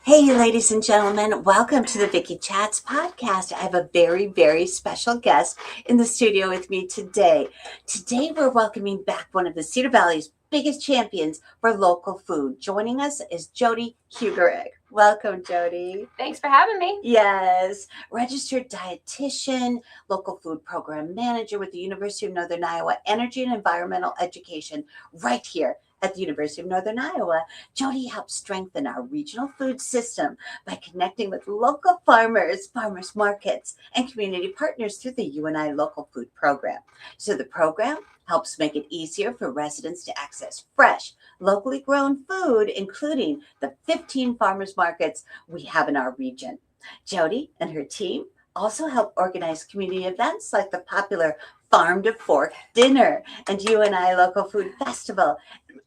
Hey, ladies and gentlemen, welcome to the Vicky Chats podcast. I have a very, very special guest in the studio with me today. Today, we're welcoming back one of the Cedar Valley's biggest champions for local food. Joining us is Jodie Huegerich. Welcome, Jodie. Thanks for having me. Yes, registered dietitian, local food program manager with the University of Northern Iowa, energy and environmental education right here at the University of Northern Iowa. Jodie helps strengthen our regional food system by connecting with local farmers, farmers markets, and community partners through the UNI Local Food Program. So the program helps make it easier for residents to access fresh, locally grown food, including the 15 farmers markets we have in our region. Jodie and her team also help organize community events like the popular Farm to Fork Dinner and UNI Local Food Festival,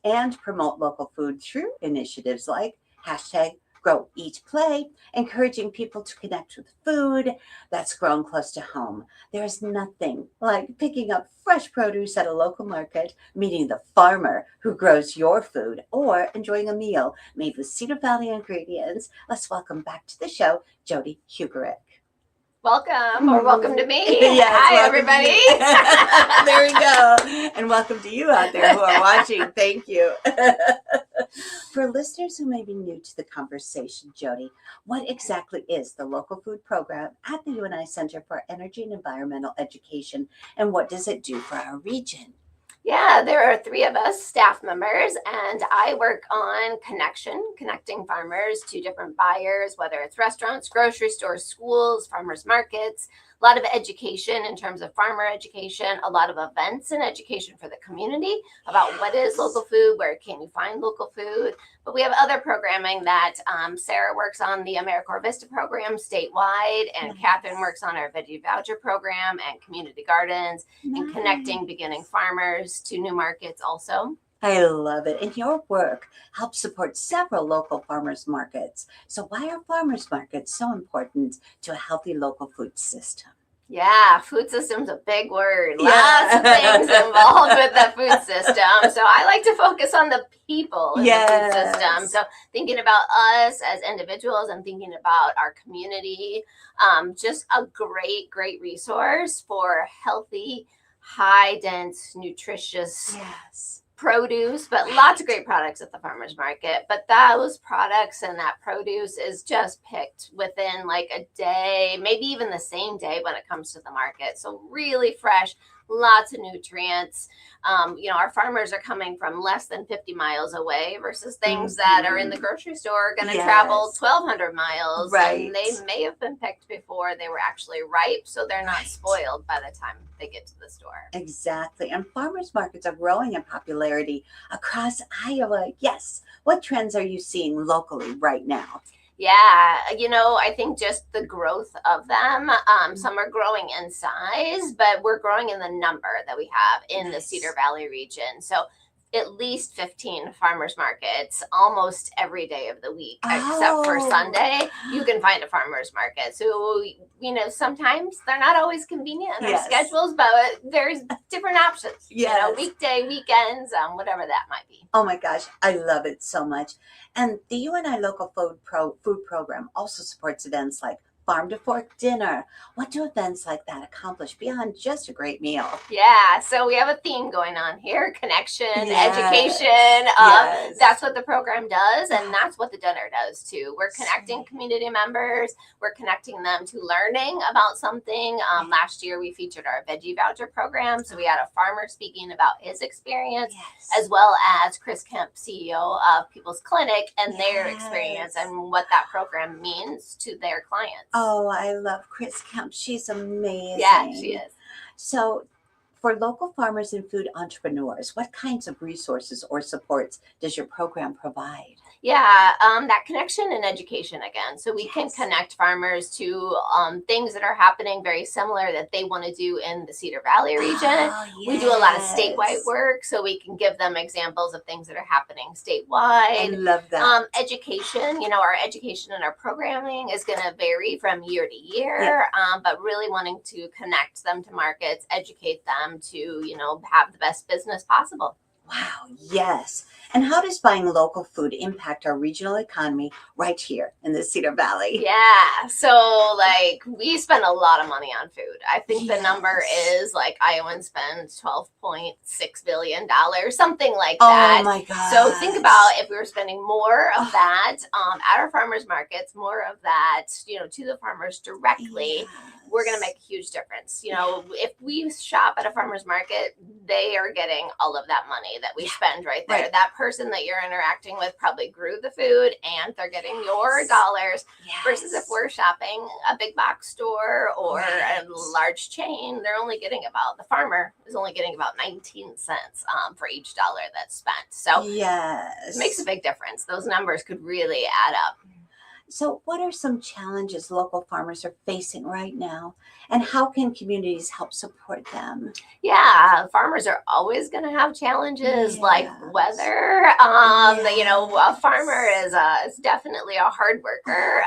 and promote local food through initiatives like hashtag Grow Eat Play, encouraging people to connect with food that's grown close to home. There is nothing like picking up fresh produce at a local market, meeting the farmer who grows your food, or enjoying a meal made with Cedar Valley ingredients. Let's welcome back to the show, Jodie Huegerich. Welcome, or welcome to me. Yes, Hi, everybody. There we go. And welcome to you out there who are watching. Thank you. For listeners who may be new to the conversation, Jodie, what exactly is the local food program at the UNI Center for Energy and Environmental Education, and what does it do for our region? Yeah, there are 3 of us staff members, and I work on connecting farmers to different buyers, whether it's restaurants, grocery stores, schools, farmers markets, a lot of education in terms of farmer education, a lot of events and education for the community about what is local food, where can you find local food. But we have other programming that Sarah works on the AmeriCorps Vista program statewide, and Nice. Catherine works on our veggie voucher program and community gardens and connecting beginning farmers to new markets also. I love it. And your work helps support several local farmers markets. So why are farmers markets so important to a healthy local food system? Yeah, food system's a big word. Yeah. Lots of things involved with the food system. So I like to focus on the people in the food system. So thinking about us as individuals and thinking about our community, just a great resource for healthy, high dense, nutritious Yes. produce, but lots of great products at the farmers market. But those products and that produce is just picked within like a day, maybe even the same day when it comes to the market. So really fresh, lots of nutrients. Our farmers are coming from less than 50 miles away versus things that are in the grocery store are going to travel 1,200 miles. Right. And they may have been picked before they were actually ripe, so they're not spoiled by the time they get to the store. Exactly. And farmers markets are growing in popularity across Iowa. Yes. What trends are you seeing locally right now? Yeah, I think just the growth of them. Some are growing in size, but we're growing in the number that we have in the Cedar Valley region. So at least 15 farmers markets almost every day of the week, except for Sunday. You can find a farmers market. So, sometimes they're not always convenient in our schedules, but there's different options. Weekday, weekends, whatever that might be. Oh my gosh, I love it so much. And the UNI Local Food Program also supports events like Farm to Fork Dinner. What do events like that accomplish beyond just a great meal? Yeah, so we have a theme going on here: connection, education. That's what the program does, and that's what the dinner does too. We're connecting community members. We're connecting them to learning about something. Last year, we featured our veggie voucher program, so we had a farmer speaking about his experience, as well as Chris Kemp, CEO of People's Clinic, and their experience and what that program means to their clients. Oh, I love Chris Kemp. She's amazing. Yeah, she is. So for local farmers and food entrepreneurs, what kinds of resources or supports does your program provide? Yeah, that connection and education again. So we can connect farmers to things that are happening very similar that they want to do in the Cedar Valley region. We do a lot of statewide work, so we can give them examples of things that are happening statewide. I love that. Education, our education and our programming is going to vary from year to year, but really wanting to connect them to markets, educate them to, have the best business possible. Wow, yes. And how does buying local food impact our regional economy right here in the Cedar Valley? Yeah. So like we spend a lot of money on food. I think the number Yes. is like Iowans spend $12.6 billion, something like Oh that. my gosh. So think about if we were spending more of that at our farmers markets, more of that, to the farmers directly. We're going to make a huge difference. If we shop at a farmer's market, they are getting all of that money that we spend right there. Right. That person that you're interacting with probably grew the food and they're getting your dollars versus if we're shopping a big box store or a large chain, the farmer is only getting about 19 cents for each dollar that's spent. So it makes a big difference. Those numbers could really add up. So, what are some challenges local farmers are facing right now, and how can communities help support them? Yeah, farmers are always going to have challenges like Yes. weather. A farmer is definitely a hard worker,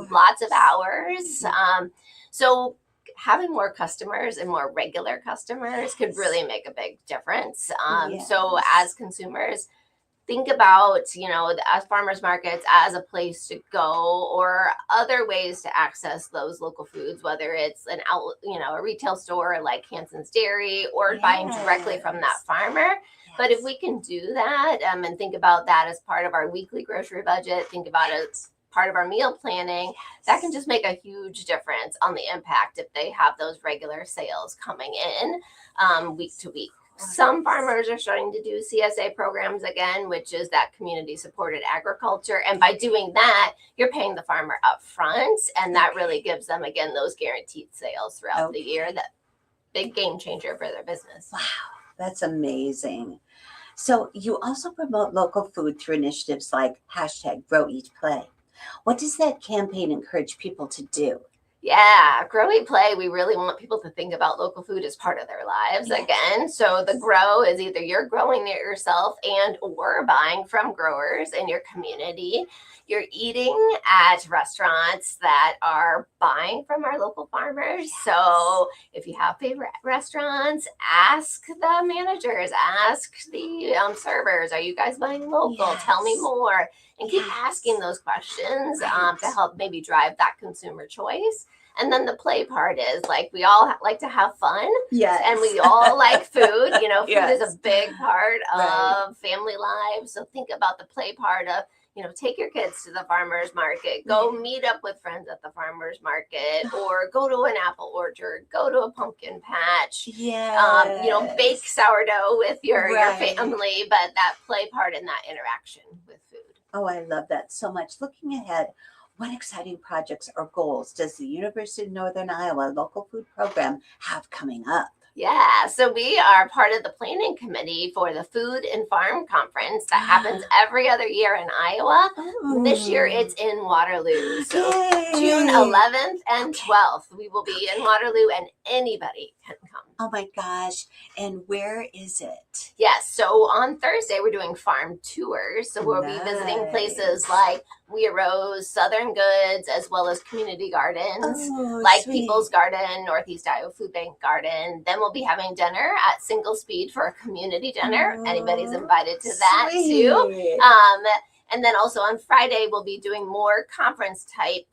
lots of hours. So having more customers and more regular customers could really make a big difference. So as consumers, think about, as farmers markets as a place to go or other ways to access those local foods, whether it's a retail store like Hanson's Dairy or buying directly from that farmer. But if we can do that and think about that as part of our weekly grocery budget, think about it as part of our meal planning, that can just make a huge difference on the impact if they have those regular sales coming in week to week. Some farmers are starting to do CSA programs again, which is that community supported agriculture. And by doing that, you're paying the farmer up front. And that really gives them, again, those guaranteed sales throughout the year. That big game changer for their business. Wow, that's amazing. So you also promote local food through initiatives like #GrowEatPlay. What does that campaign encourage people to do? Yeah, grow, eat, play. We really want people to think about local food as part of their lives again. So the grow is either you're growing it yourself and or buying from growers in your community. You're eating at restaurants that are buying from our local farmers. So if you have favorite restaurants, ask the managers, ask the servers, are you guys buying local? Tell me more. And keep asking those questions to help maybe drive that consumer choice. And then the play part is like we all like to have fun. And we all like food. Food is a big part of family lives. So think about the play part of, take your kids to the farmer's market, go meet up with friends at the farmer's market, or go to an apple orchard, go to a pumpkin patch, bake sourdough with your family, but that play part and that interaction with food. Oh, I love that so much. Looking ahead, what exciting projects or goals does the University of Northern Iowa Local Food Program have coming up? Yeah, so we are part of the planning committee for the Food and Farm Conference that happens every other year in Iowa. This year it's in Waterloo. So June 11th and 12th, we will be in Waterloo and anybody can come. Oh my gosh. And where is it? Yes, so on Thursday we're doing farm tours. So we'll be visiting places like Weir Rose, Southern Goods, as well as community gardens like People's Garden, Northeast Iowa Food Bank Garden. Then we'll be having dinner at Single Speed for a community dinner. Anybody's invited to that too. And then also on Friday, we'll be doing more conference type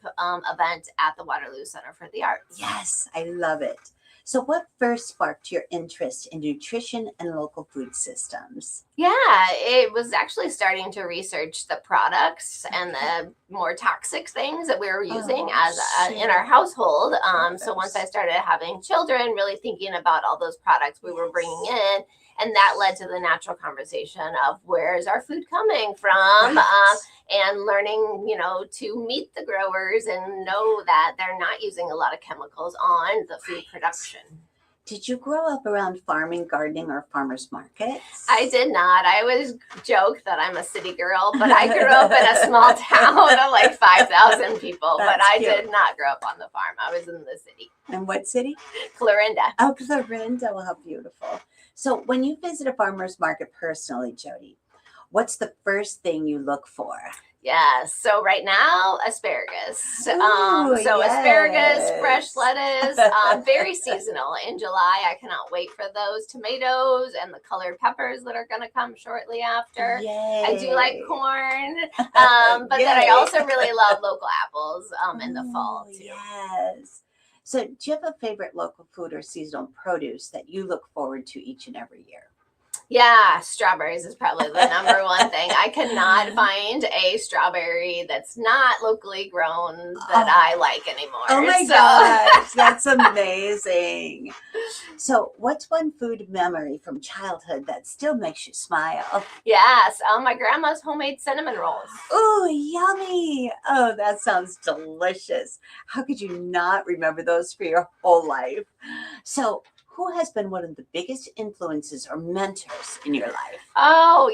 event at the Waterloo Center for the Arts. Yes, I love it. So what first sparked your interest in nutrition and local food systems? Yeah, it was actually starting to research the products and the more toxic things that we were using in our household. So once I started having children, really thinking about all those products we were bringing in, and that led to the natural conversation of where is our food coming from, and learning, to meet the growers and know that they're not using a lot of chemicals on the food production. Did you grow up around farming, gardening, or farmers markets? I did not. I always joke that I'm a city girl, but I grew up in a small town of like 5,000 people, but I did not grow up on the farm. I was in the city. And what city? Clarinda. Oh, Clarinda. Well, how beautiful. So when you visit a farmer's market personally, Jodie, what's the first thing you look for? Yes. So right now, asparagus. Ooh, So asparagus, fresh yes. lettuce, very seasonal. In July, I cannot wait for those tomatoes and the colored peppers that are going to come shortly after. Yay. I do like corn, but then I Yay. also really love local apples in the fall Ooh, too. yes. So, do you have a favorite local food or seasonal produce that you look forward to each and every year? Yeah, strawberries is probably the number one thing. I cannot find a strawberry that's not locally grown that I like anymore. Oh my gosh, that's amazing. So, what's one food memory from childhood that still makes you smile? Yes, my grandma's homemade cinnamon rolls. Oh, yummy. Oh, that sounds delicious. How could you not remember those for your whole life? So, who has been one of the biggest influences or mentors in your life? Oh,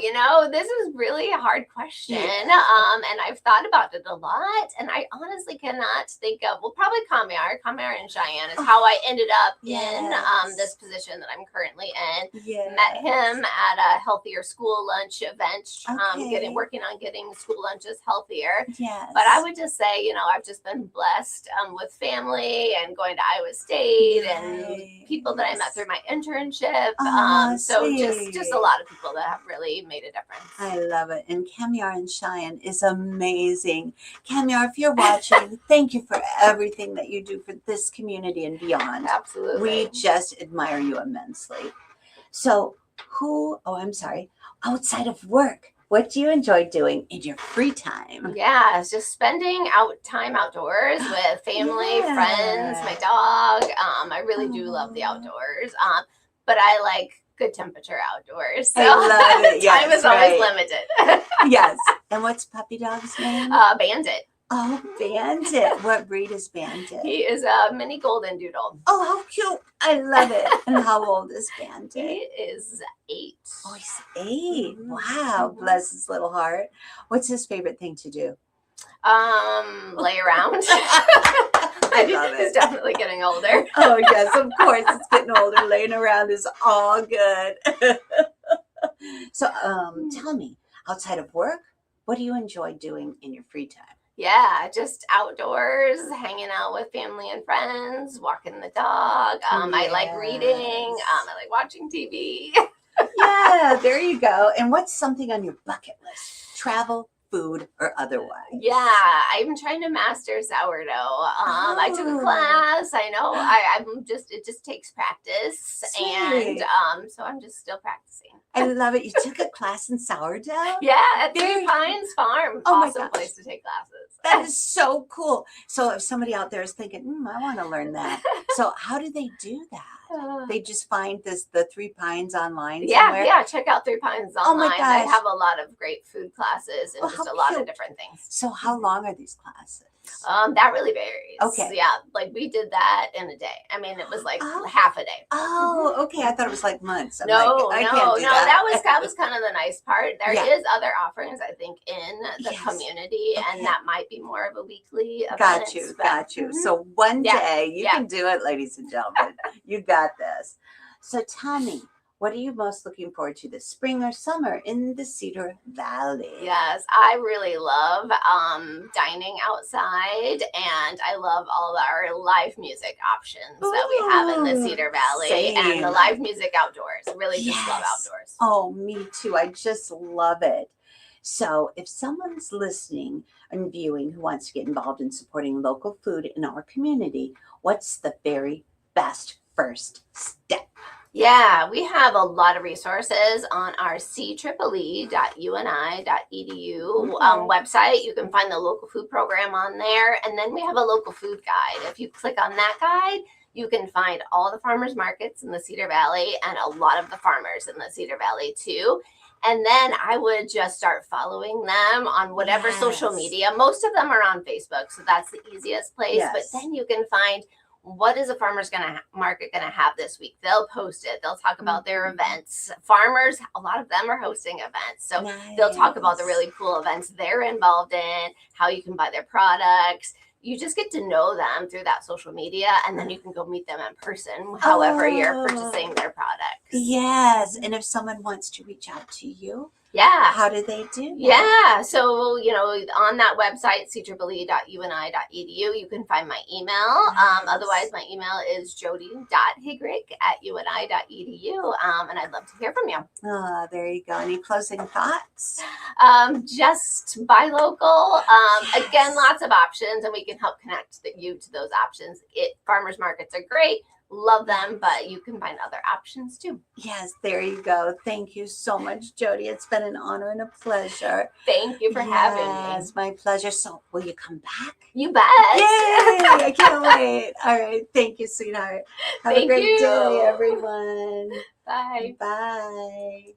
this is really a hard question. Yeah. And I've thought about it a lot, and I honestly cannot think of, well, probably Kamar and Cheyenne is how I ended up in Yes. this position that I'm currently in. Yes. Met him at a healthier school lunch event, Okay. working on getting school lunches healthier. Yes. But I would just say, I've just been blessed with family and going to Iowa State and people that I met through my internship. So just a lot of people that have really made a difference. I love it. And Kamar and Cheyenne is amazing. Kamar, if you're watching, thank you for everything that you do for this community and beyond. Absolutely. We just admire you immensely. So outside of work, what do you enjoy doing in your free time? Yeah, it's just spending time outdoors with family, friends, my dog. I really do love the outdoors. But I like good temperature outdoors. So I love it. time is always limited. Yes. And what's puppy dog's name? Bandit. Oh, Bandit. What breed is Bandit? He is a mini golden doodle. Oh, how cute. I love it. And how old is Bandit? He is 8. Oh, he's 8. Wow. Bless his little heart. What's his favorite thing to do? Lay around. I love it. He's definitely getting older. Oh, yes, of course. It's getting older. Laying around is all good. So, tell me, outside of work, what do you enjoy doing in your free time? Yeah, just outdoors, hanging out with family and friends, walking the dog. I like reading. I like watching TV. Yeah, there you go. And what's something on your bucket list? Travel, food, or otherwise? Yeah, I'm trying to master sourdough. I took a class. I know. It just takes practice. Sweet. And so I'm just still practicing. I love it. You took a class in sourdough? Yeah, at Three Pines Farm. Oh my awesome gosh. place to take classes. That is so cool. So if somebody out there is thinking, I want to learn that. So how do they do that? They just find the Three Pines online somewhere? Yeah. Check out Three Pines Oh my online. gosh. They have a lot of great food classes and Oh, just how a lot cute. of different things. So how long are these classes? That really varies. Okay. Yeah, like we did that in a day. I mean, it was like Oh. half a day. Oh, okay. I thought it was like months. I'm No, like, I can't do that. that was kind of the nice part. There is Yeah. other offerings, I think, in the Yes. community, Okay. and that might be more of a weekly event. Got you. Mhm. So one Yeah. day you Yeah. can do it, ladies and gentlemen. You got this. So tell me, what are you most looking forward to this spring or summer in the Cedar Valley? Yes, I really love dining outside, and I love all our live music options that we have in the Cedar Valley Same. and the live music outdoors. Really just love Yes. outdoors. Oh, me too. I just love it. So if someone's listening and viewing who wants to get involved in supporting local food in our community, what's the very best first step? Yeah, we have a lot of resources on our cEEE.uni.edu website. You can find the local food program on there. And then we have a local food guide. If you click on that guide, you can find all the farmers markets in the Cedar Valley and a lot of the farmers in the Cedar Valley too. And then I would just start following them on whatever social media. Most of them are on Facebook, so that's the easiest place. Yes. But then you can find what is a farmer's market going to have this week. They'll post it. They'll talk about their events. Farmers, a lot of them are hosting events. So they'll talk about the really cool events they're involved in, how you can buy their products. You just get to know them through that social media, and then you can go meet them in person, however you're purchasing their products. Yes. And if someone wants to reach out to you, Yeah. How do they do that? Yeah. So, on that website, cedarvalley.uni.edu, you can find my email. Nice. Otherwise, my email is jodie.huegerich@uni.edu. And I'd love to hear from you. Oh, there you go. Any closing thoughts? Just buy local. Yes. Again, lots of options, and we can help connect you to those options. Farmers markets are great. Love them, but you can find other options too. Yes, there you go. Thank you so much, Jodie. It's been an honor and a pleasure. Thank you for having me. Yes, my pleasure. So, will you come back? You bet. Yay! I can't wait. All right. Thank you, sweetheart. Have a Thank great you. day, everyone. Bye. Bye.